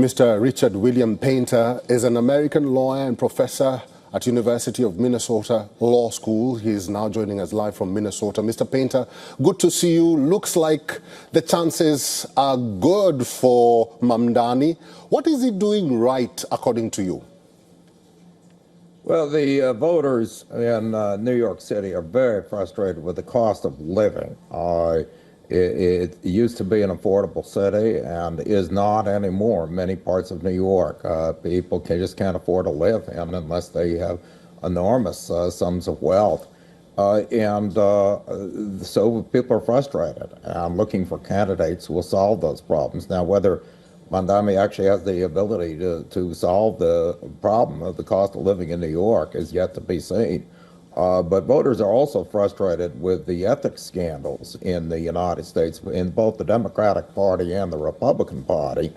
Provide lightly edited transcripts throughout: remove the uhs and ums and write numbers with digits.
Mr. Richard William Painter is an American lawyer and professor at University of Minnesota Law School. He is now joining us live from Minnesota. Mr. Painter, good to see you. Looks like the chances are good for Mamdani. What is he doing right, according to you? Well, the voters in New York City are very frustrated with the cost of living. It used to be an affordable city and is not anymore in many parts of New York. People just can't afford to live in unless they have enormous sums of wealth. So people are frustrated and looking for candidates who will solve those problems. Now, whether Mamdani actually has the ability to solve the problem of the cost of living in New York is yet to be seen. But voters are also frustrated with the ethics scandals in the United States, in both the Democratic Party and the Republican Party.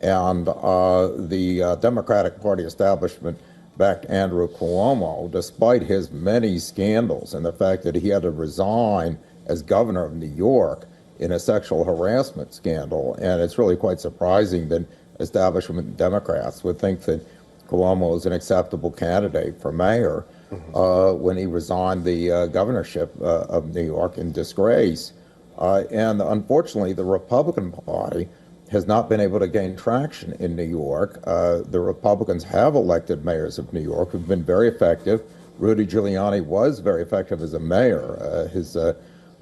And the Democratic Party establishment backed Andrew Cuomo, despite his many scandals and the fact that he had to resign as governor of New York in a sexual harassment scandal. And it's really quite surprising that establishment Democrats would think that Cuomo is an acceptable candidate for mayor. When he resigned the governorship of New York in disgrace. And unfortunately, the Republican Party has not been able to gain traction in New York. The Republicans have elected mayors of New York who've been very effective. Rudy Giuliani was very effective as a mayor. His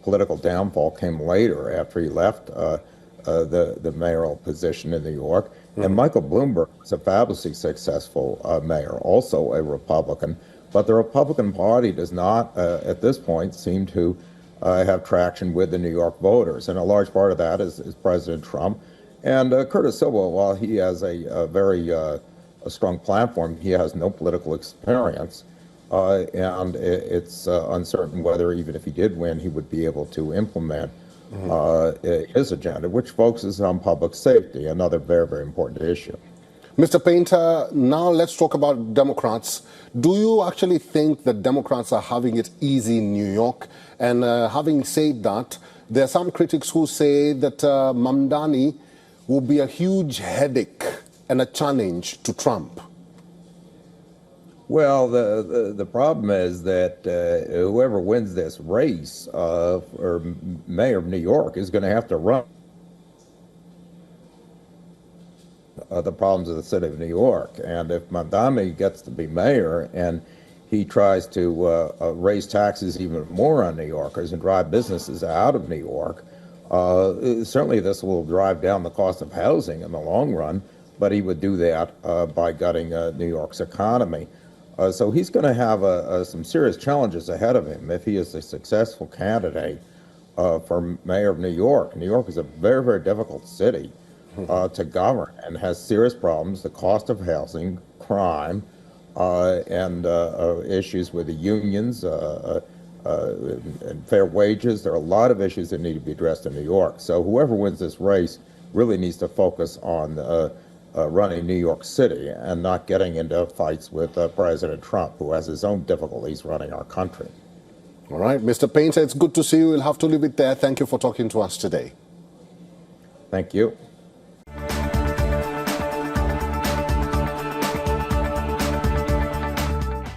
political downfall came later after he left the mayoral position in New York. And Michael Bloomberg was a fabulously successful mayor, also a Republican. But the Republican Party does not, at this point, seem to have traction with the New York voters. And a large part of that is President Trump. And Curtis Silva, while he has a very strong platform, he has no political experience. And it's uncertain whether, even if he did win, he would be able to implement his agenda, which focuses on public safety, another very, very important issue. Mr. Painter, now let's talk about Democrats. Do you actually think that Democrats are having it easy in New York? And having said that, there are some critics who say that Mamdani will be a huge headache and a challenge to Trump. Well, the problem is that whoever wins this race for mayor of New York is going to have to run the problems of the city of New York. And if Mamdani gets to be mayor and he tries to raise taxes even more on New Yorkers and drive businesses out of New York, certainly this will drive down the cost of housing in the long run, but he would do that by gutting New York's economy. So he's going to have some serious challenges ahead of him if he is a successful candidate for mayor of New York. New York is a very, very difficult city to govern and has serious problems, the cost of housing, crime, and issues with the unions and fair wages. There are a lot of issues that need to be addressed in New York. So whoever wins this race really needs to focus on running New York City and not getting into fights with President Trump, who has his own difficulties running our country. All right, Mr. Painter, it's good to see you. We'll have to leave it there. Thank you for talking to us today. Thank you.